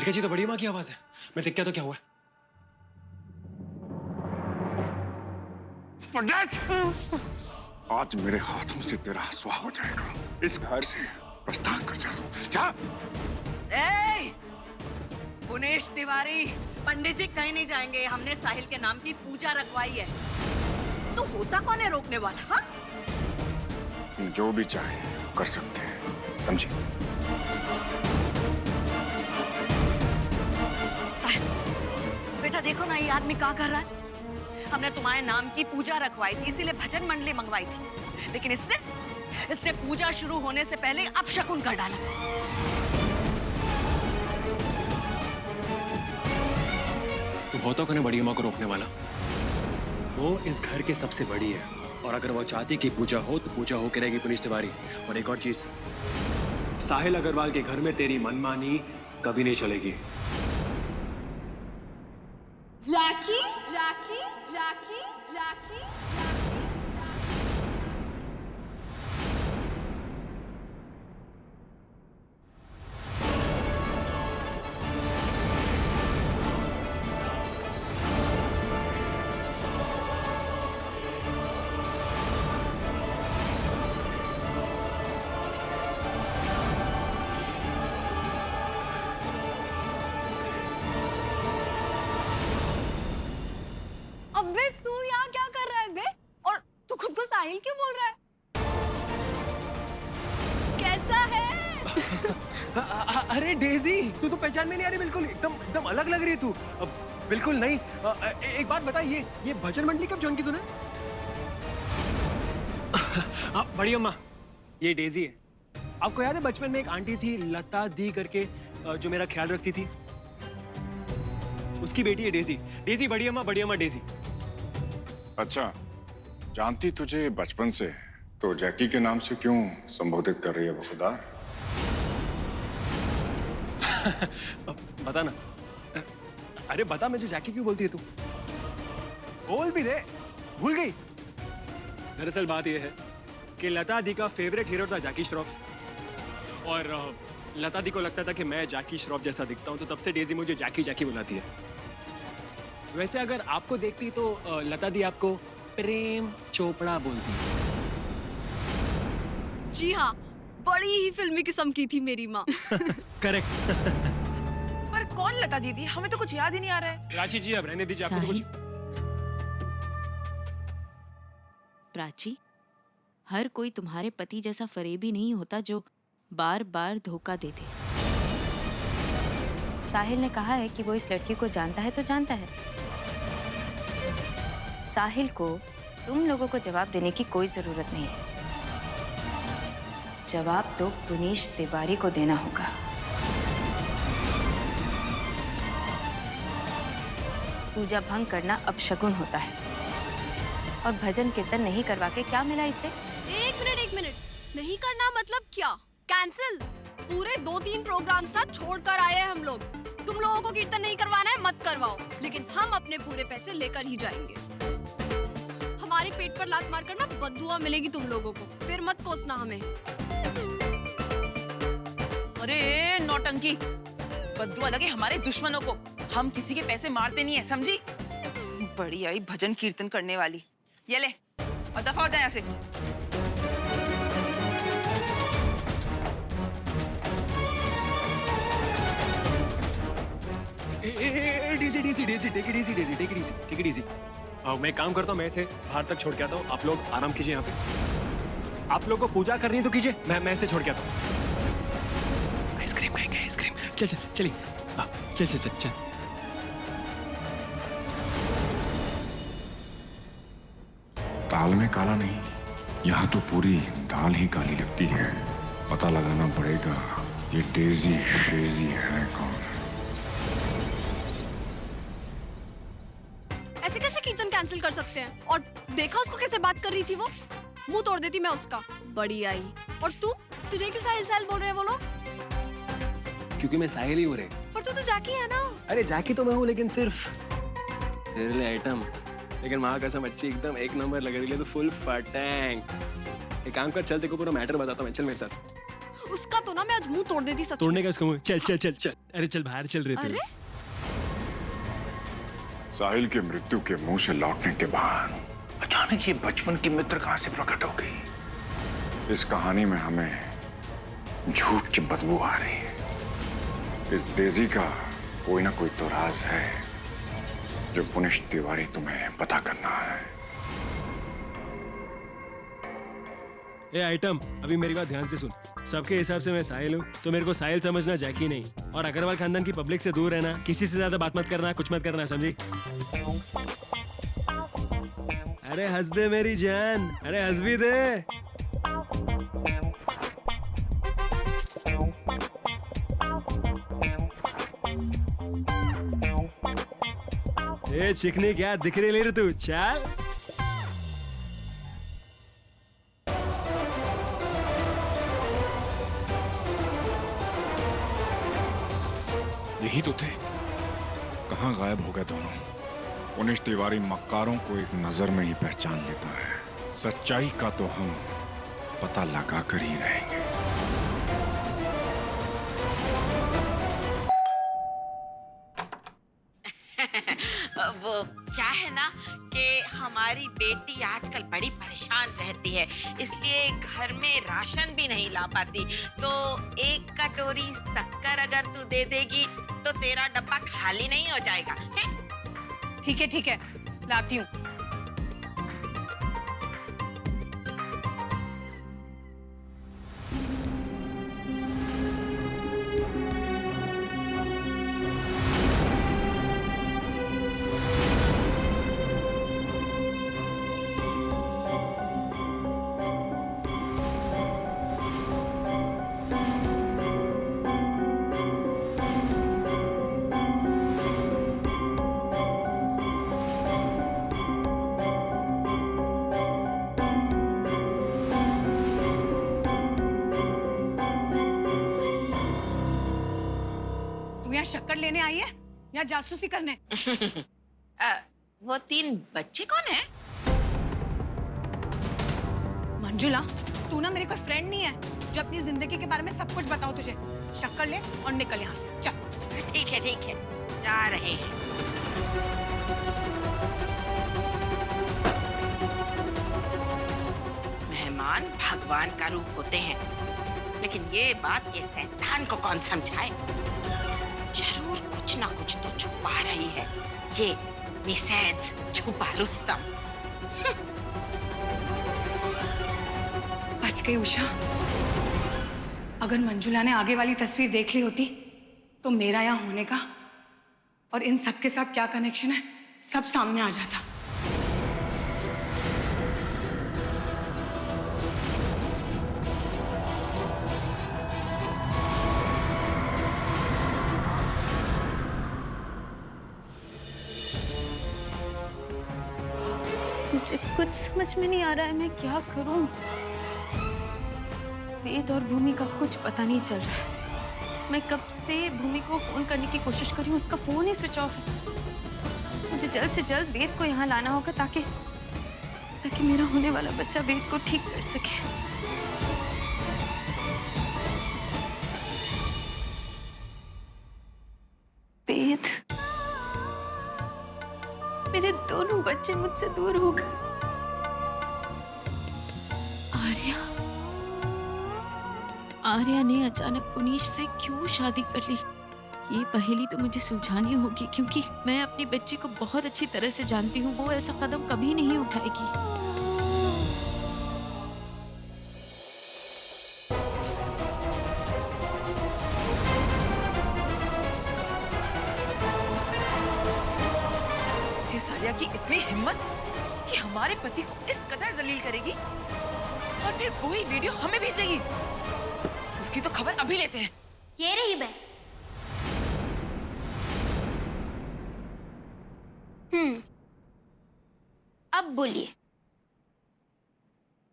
लड़के जी तो बड़ी माँ की आवाज है। मैं देख क्या तो क्या हुआ? पंडित, आज मेरे हाथों से तेरा हसुआ हो जाएगा। इस घर से प्रस्थान कर जा तू। जा। पुनेश तिवारी, पंडित जी कहीं नहीं जाएंगे। हमने साहिल के नाम की पूजा रखवाई है। तो होता कौन है रोकने वाला? हाँ? जो भी चाहे कर सकते हैं, समझे? साहिल, बेटा देखो ना ये आदमी क्या कर रहा है। हमने तुम्हारे नाम की पूजा रखवाई थी, इसीलिए भजन मंडली मंगवाई थी, लेकिन इसने पूजा शुरू होने से पहले अपशकुन कर डाला। तू होता कौन है बड़ी माँ को रोकने वाला? वो इस घर के सबसे बड़ी है, और अगर वो चाहती कि पूजा हो तो पूजा हो के रहेगी पुनीश तिवारी। और एक और चीज, साहिल अग्रवाल के घर में तेरी मनमानी कभी नहीं चलेगी। जैकी, जैकी, जैकी, जैकी। अबे तू यहाँ क्या कर रहा है बे? और तू खुद को साहिल क्यों बोल रहा है? कैसा है? अरे डेजी, तू तो पहचान में नहीं आ रही। बिल्कुल एकदम एकदम अलग लग रही है तू। बिल्कुल नहीं। एक बात बता, ये भजन मंडली कब ज्वाइन की तूने? बड़ी अम्मा, ये डेजी है। आपको याद है बचपन में एक आंटी थी लता दी करके, जो मेरा ख्याल रखती थी? उसकी बेटी है डेजी। डेजी बड़ी अम्मा डेजी। अच्छा, जानती तुझे बचपन से, तो जैकी के नाम से क्यों संबोधित कर रही है वो खुदा? बता ना। अरे बता, मुझे जैकी क्यों बोलती है तू? बोल भी दे। भूल गई? दरअसल बात यह है कि लता दी का फेवरेट हीरो था जैकी श्रॉफ, और लता दी को लगता था कि मैं जैकी श्रॉफ जैसा दिखता हूं, तो तब से डेजी मुझे जैकी जैकी बुलाती है। वैसे अगर आपको देखती तो लता दी आपको प्रेम चोपड़ा बोलती है। जी हाँ, बड़ी ही फिल्मी किस्म की थी मेरी माँ। करेक्ट। पर कौन लता दीदी? हमें तो कुछ याद ही नहीं आ रहा है। राशि जी, अब रहने दीजिए। आपको तो कुछ प्राची, हर कोई तुम्हारे पति जैसा फरेबी नहीं होता जो बार बार धोखा दे दे। साहिल ने कहा है कि वो इस लड़की को जानता है तो जानता है। साहिल को तुम लोगों को जवाब देने की कोई जरूरत नहीं है। जवाब तो पुनीश तिवारी को देना होगा। पूजा भंग करना अपशकुन होता है, और भजन कीर्तन नहीं करवा के क्या मिला इसे? एक मिनट, नहीं करना मतलब क्या? कैंसिल। पूरे 2-3 प्रोग्राम्स ना छोड़कर आए हैं हम लोग। तुम लोगों को कीर्तन नहीं करवाना है, मत करवाओ, लेकिन हम अपने पूरे पैसे लेकर ही जाएंगे। हमारे पेट पर लात मारकर ना बददुआ मिलेगी तुम लोगों को, फिर मत कोसना हमें। अरे नौटंकी, बद्दुआ लगे हमारे दुश्मनों को। हम किसी के पैसे मारते नहीं है, समझी? बड़ी आई भजन कीर्तन करने वाली। ये ले, और दफा हो जाए यहाँ से। मैं काम करता हूँ, मैं इसे बाहर तक छोड़ के आता हूँ। आप लोग आराम कीजिए यहाँ पे। आप लोग को पूजा करनी है तो कीजिए, मैं इसे छोड़ के आता हूँ। आइसक्रीम खाएंगे, आइसक्रीम। चलिए। हाँ, चल। दाल में काला नहीं, यहाँ तो पूरी दाल ही काली लगती है। पता लगाना पड़ेगा ये डेजी शेजी है कौन। ऐसे कैसे कीर्तन कैंसिल कर सकते हैं? और देखा उसको कैसे बात कर रही थी वो? मुंह तोड़ देती मैं उसका। बड़ी आई। और तुझे क्यों साहिल बोल रहे हैं वो लोग? क्योंकि मैं साहिल ही हूँ रे। पर तू तो जैकी है ना। अरे जैकी तो मैं हूँ, लेकिन सिर्फ तेरे लिए आइटम। लेकिन माँ कसम अच्छी एकदम एक नंबर लग रही है, तो फुल फटैंग। एक काम कर, चल तेरे को पूरा मैटर बताता हूँ, चल मेरे साथ। उसका तो ना मैं आज मुंह तोड़ देती सच में। तोड़ने का इसका मुंह। चल चल चल चल, अरे चल बाहर चल रहे थे। अरे साहिल की मृत्यु के मुंह से लौटने के बाद अचानक ये बचपन की मित्र कहां से प्रकट हो गई? इस कहानी में हमें झूठ की बदबू आ रही है। इस डेजी का कोई ना कोई तो राज है जो पुनिश तिवारी तुम्हें पता करना है। ए आइटम, अभी मेरी बात ध्यान से सुन। सबके हिसाब से मैं साहिल हूँ, तो मेरे को साहिल समझना जैकी नहीं। और अग्रवाल खानदान की पब्लिक से दूर रहना, किसी से ज्यादा बात मत करना, कुछ मत करना, समझी? अरे हंस दे मेरी जान, अरे हंस भी दे। ए चिकनी, क्या दिख रही ले रही तू? चल यही तो थे, कहाँ गायब हो गए दोनों? पुनिश तिवारी मक्कारों को एक नजर में ही पहचान लेता है। सच्चाई का तो हम पता लगा कर ही रहेंगे। वो क्या है ना कि हमारी बेटी आजकल बड़ी परेशान रहती है, इसलिए घर में राशन भी नहीं ला पाती। तो एक कटोरी शक्कर अगर तू दे देगी तो तेरा डब्बा खाली नहीं हो जाएगा। ठीक है, लाती हूँ। यहाँ शक्कर लेने आई है या जासूसी करने? वो 3 बच्चे कौन है? मंजुला, तू ना मेरी कोई फ्रेंड नहीं है जो अपनी जिंदगी के बारे में सब कुछ बताओ तुझे। शक्कर ले और निकल यहाँ से, चल। ठीक है, जा रहे हैं। मेहमान भगवान का रूप होते हैं, लेकिन ये बात ये शैतान को कौन समझाए? जरूर कुछ ना कुछ तो छुपा रही है ये मिसेज छुपा रुस्तम। बच गई उषा। अगर मंजुला ने आगे वाली तस्वीर देख ली होती तो मेरा यहाँ होने का और इन सब के साथ क्या कनेक्शन है सब सामने आ जाता। मुझे कुछ समझ में नहीं आ रहा है, मैं क्या करूं? वेद और भूमि का कुछ पता नहीं चल रहा है। मैं कब से भूमि को फोन करने की कोशिश कर रही हूँ, उसका फोन ही स्विच ऑफ है। मुझे जल्द से जल्द वेद को यहाँ लाना होगा ताकि मेरा होने वाला बच्चा वेद को ठीक कर सके। वेद, मेरे दोनों बच्चे मुझसे दूर हो गए। आर्या ने अचानक पुनीश से क्यों शादी कर ली? ये पहेली तो मुझे सुलझानी होगी, क्योंकि मैं अपनी बच्ची को बहुत अच्छी तरह से जानती हूँ। वो ऐसा कदम कभी नहीं उठाएगी। सारिया की इतनी हिम्मत कि हमारे पति को इस कदर जलील करेगी और फिर वही वीडियो हमें भेजेगी। उसकी तो खबर अभी लेते हैं। ये रही मैं। अब बोलिए,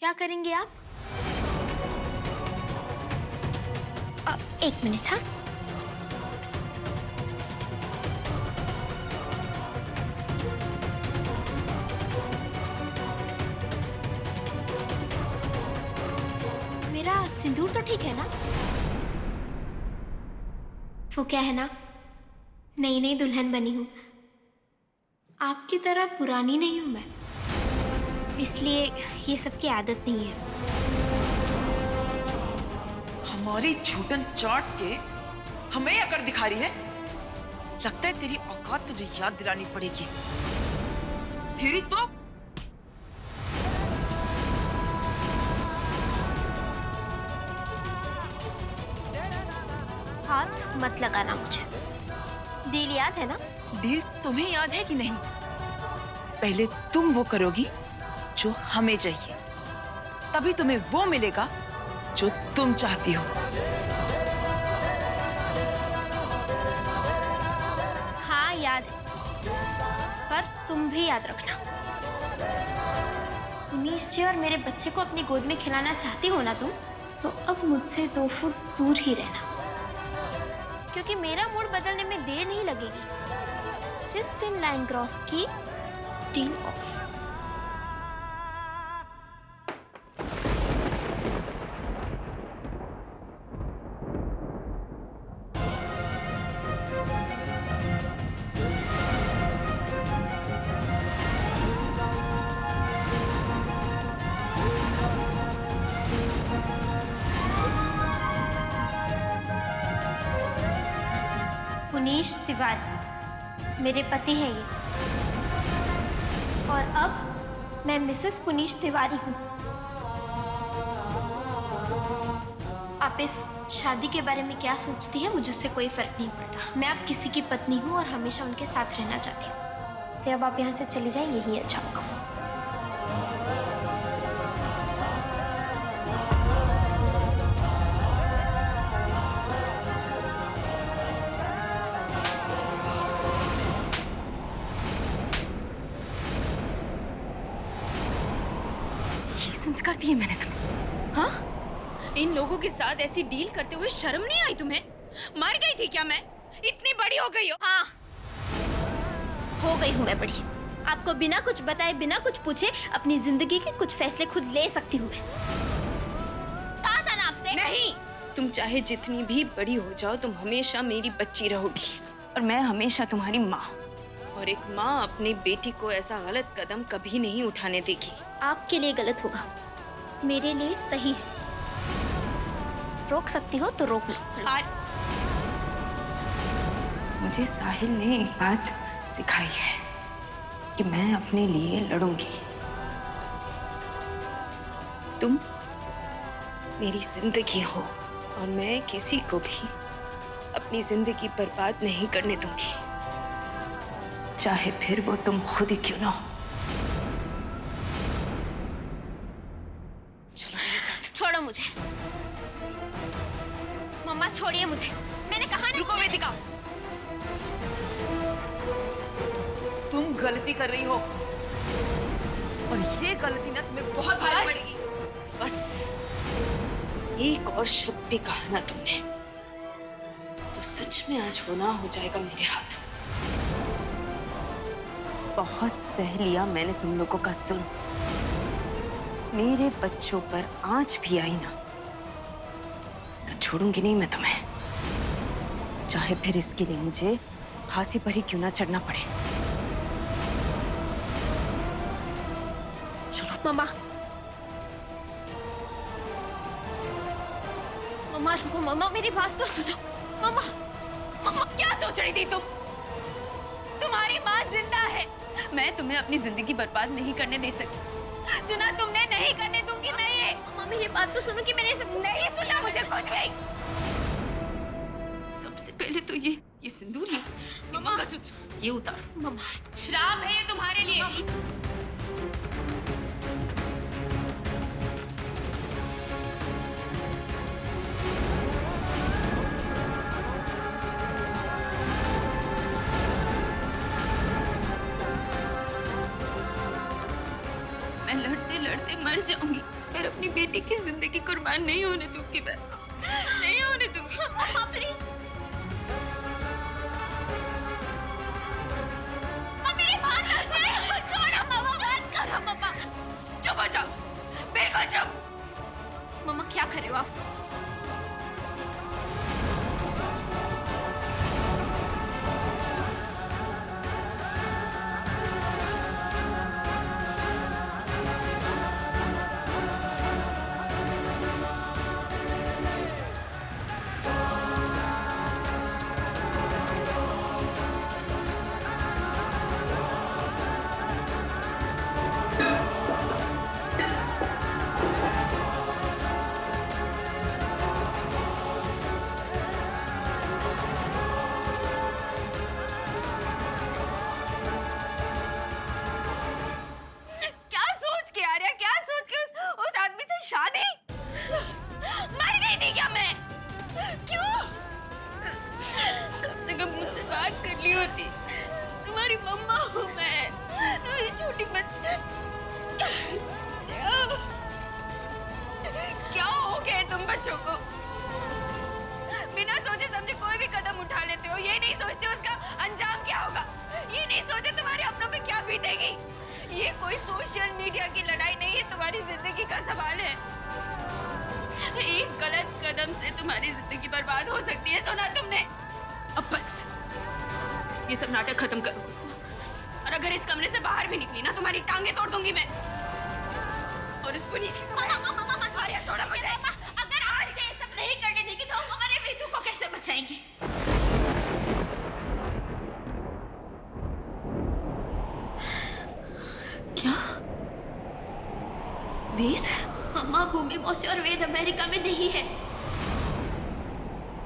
क्या करेंगे आप? एक मिनट। हाँ, मेरा सिंदूर तो ठीक है ना? वो क्या है ना, नई नई दुल्हन बनी हूँ, आपकी तरह पुरानी नहीं हूँ मैं, इसलिए ये सब की आदत नहीं है। हमारी झूठन चाट के हमें अकड़ दिखा रही है। लगता है तेरी औकात तुझे याद दिलानी पड़ेगी। तेरी तो हाथ मत लगाना मुझे, डील याद है ना? डील तुम्हें याद है कि नहीं? पहले तुम वो करोगी जो हमें चाहिए, तभी तुम्हें वो मिलेगा जो तुम चाहती हो। हाँ याद है, पर तुम भी याद रखना, उनीश जी और मेरे बच्चे को अपनी गोद में खिलाना चाहती हो ना तुम, तो अब मुझसे 2 फुट दूर ही रहना, क्योंकि मेरा मूड बदलने में देर नहीं लगेगी। जिस दिन लाइन क्रॉस की, डील ऑफ। पुनीश तिवारी मेरे पति हैं ये, और अब मैं मिसेस पुनीश तिवारी हूँ। आप इस शादी के बारे में क्या सोचती है, मुझे उससे कोई फर्क नहीं पड़ता। मैं अब किसी की पत्नी हूँ और हमेशा उनके साथ रहना चाहती हूँ। तो अब आप यहाँ से चली जाए, यही अच्छा होगा। संस्कार दिए मैंने तुम्हें? हाँ, इन लोगों के साथ ऐसी डील करते हुए शर्म नहीं आई तुम्हें? मर गई थी क्या मैं? इतनी बड़ी हो गई हो? हाँ, हो गई हूँ मैं बड़ी। आपको बिना कुछ बताए, बिना कुछ पूछे अपनी जिंदगी के कुछ फैसले खुद ले सकती हूँ मैं। कहा था ना आपसे? नहीं, तुम चाहे जितनी भी बड़ी हो जाओ, तुम हमेशा मेरी बच्ची रहोगी और मैं हमेशा तुम्हारी माँ। और एक माँ अपनी बेटी को ऐसा गलत कदम कभी नहीं उठाने देगी। आपके लिए गलत होगा, मेरे लिए सही है। रोक सकती हो तो रोक लो। मुझे साहिल ने एक बात सिखाई है कि मैं अपने लिए लड़ूंगी। तुम मेरी जिंदगी हो और मैं किसी को भी अपनी जिंदगी बर्बाद नहीं करने दूंगी, चाहे फिर वो तुम खुद ही क्यों ना हो। चलो मेरे साथ। छोड़ो मुझे मम्मा, छोड़िए मुझे, मैंने कहा ना। रुको वेदिका, तुम गलती कर रही हो और ये गलती ना तुम्हें बहुत भारी पड़ेगी। बस एक और शब्द भी कहा ना तुमने तो सच में आज गुनाह हो जाएगा मेरे हाथों। बहुत सह लिया मैंने तुम लोगों का सुन। मेरे बच्चों पर आंच भी आई ना तो छोड़ूंगी नहीं मैं तुम्हें, चाहे फिर इसके लिए मुझे फांसी पर ही क्यों ना चढ़ना पड़े। चलो मम्मा, मम्मा रुको, मम्मा मेरी बात तो सुनो। मम्मा, मम्मा क्या सोच रही थी तुम? तुम्हारी माँ जिंदा है, मैं तुम्हें अपनी जिंदगी बर्बाद नहीं करने दे सकती। सुना तुमने? नहीं करने दूंगी मैं ये। मम्मा मेरी बात तो सुनो कि मैंने सब नहीं सुना मुझे कुछ भी। सबसे पहले तो ये सिंदूर, ये मंगलसूत्र ये उतार। मम्मा, श्राप है ये तुम्हारे लिए। मैं लड़ते लड़ते मर जाऊंगी पर अपनी बेटी की जिंदगी कुर्बान नहीं होने दूंगी मैं, नहीं होने दूंगी। मम्मा प्लीज, मेरी बात तो सुनो। छोड़ो मम्मा, बात करो मम्मा। चुप हो जाओ, बिल्कुल चुप। मम्मा क्या कर रहे हो आप? नहीं होती। तुम्हारी मम्मा हूँ मैं, तुम्हारी छोटी क्या हो गए तुम बच्चों को? बिना सोचे समझे कोई भी कदम उठा लेते हो, ये नहीं सोचते उसका अंजाम क्या होगा, ये नहीं सोचते तुम्हारे अपनों पे क्या बीतेगी। ये कोई सोशल मीडिया की लड़ाई नहीं है, तुम्हारी जिंदगी का सवाल है। एक गलत कदम से तुम्हारी जिंदगी बर्बाद हो सकती है, सुना तुमने? अब बस ये सब नाटक खत्म करो, और अगर इस कमरे से बाहर भी निकली ना, तुम्हारी टांगे तोड़ दूंगी मैं। और इस पुलिस की छोड़ो मुझे। अगर आप मुझे ये सब नहीं करने देगी तो हम हमारे वेदू को कैसे बचाएंगे? क्या? वेद? मम्मा, भूमि मौसी और वेद अमेरिका में नहीं है।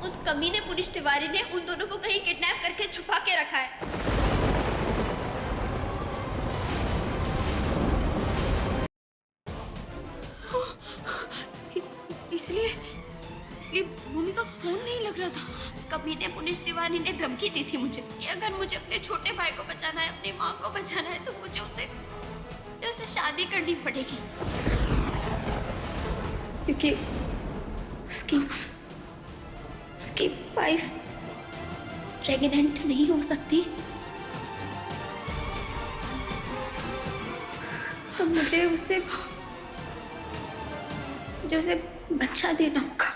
उस कमीने पुलिस तिवारी ने उन दोनों को कहीं किडनैप करके छुपा के रखा है। इसलिए भूमि का फोन नहीं लग रहा था। उस कमीने पुलिस तिवारी ने धमकी दी थी मुझे कि अगर मुझे अपने छोटे भाई को बचाना है, अपनी माँ को बचाना है, तो मुझे उससे शादी करनी पड़ेगी, क्योंकि उसकी वाइफ प्रेग्नेंट नहीं हो सकती। तो मुझे उसे बच्चा देना होगा।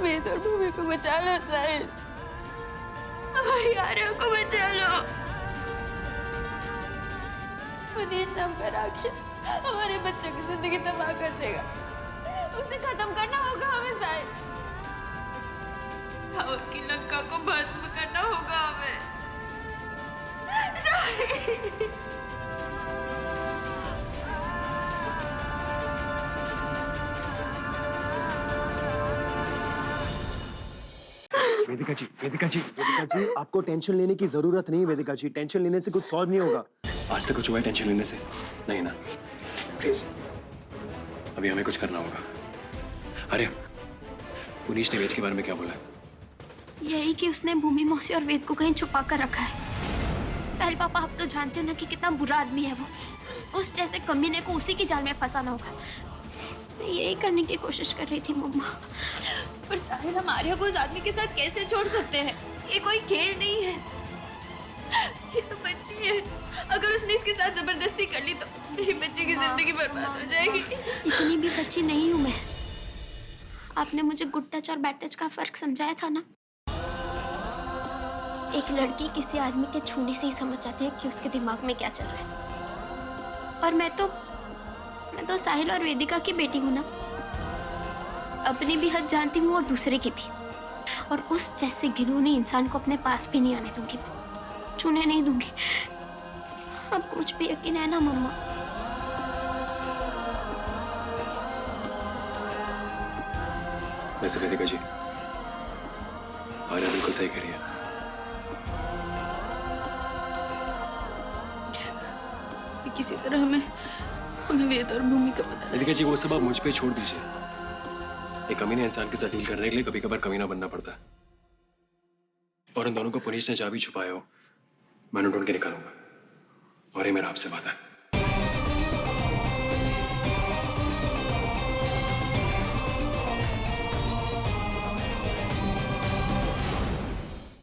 वेद और भूमि को बचा लो साहिल, हमारी आर्या को बचा लो। पुनीत नाम का राक्षस हमारे बच्चों की जिंदगी तबाह कर देगा, उसे खत्म करना होगा हमें साहिल। रावण की लंका को भस्म करना होगा हमें साहिल। वेदिका जी, आपको टेंशन लेने की जरूरत नहीं। वेदिका जी, टेंशन लेने से कुछ सॉल्व नहीं होगा। आज तक कुछ हुआ है टेंशन लेने से? नहीं ना? प्लीज, अभी हमें कुछ करना होगा। अरे, पुनीश ने वेद के बारे में क्या बोला? यही कि उसने भूमि मौसी और वेद को कहीं छुपा कर रखा है। साहिल पापा, आप तो जानते हो ना कि कितना बुरा आदमी है वो। उस जैसे कमीने को उसी की जाल में फंसाना होगा। मैं यही करने की कोशिश कर रही थी मम्मा। पर साहिल, हम आर्या को उस आदमी के साथ कैसे छोड़ सकते हैं? ये कोई खेल नहीं है, ये तो बच्ची है। अगर उसने इसके साथ जबरदस्ती कर ली तो मेरी बच्ची की जिंदगी बर्बाद हो जाएगी। इतनी भी बच्ची नहीं हूँ मैं। आपने मुझे गुड टच और बैड टच का फर्क समझाया था ना। एक लड़की किसी आदमी के छूने से ही समझ जाती है कि उसके दिमाग में क्या चल रहा है। और मैं तो साहिल और वेदिका की बेटी हूँ ना। अपनी भी हद जानती हूँ और दूसरे की भी। और उस जैसे घिनौने इंसान को अपने पास भी नहीं आने दूंगी मैं, छूने नहीं दूंगी। आपको मुझ पे यकीन है ना मम्मा? वैसे वेदिका जी, आर्या बिल्कुल सही कह रही है। किसी तरह हमें वेद और भूमि का पता। वेदिका जी, वो सब आप मुझ पे छोड़ दीजिए। एक कमीने इंसान के साथ डील करने के लिए कभी कभार कमीना बनना पड़ता है। और उन दोनों को पुनीश ने जहाँ भी छुपाया हो, मैं उन्हें ढूंढ के निकालूंगा। और ये मेरा आपसे वादा है।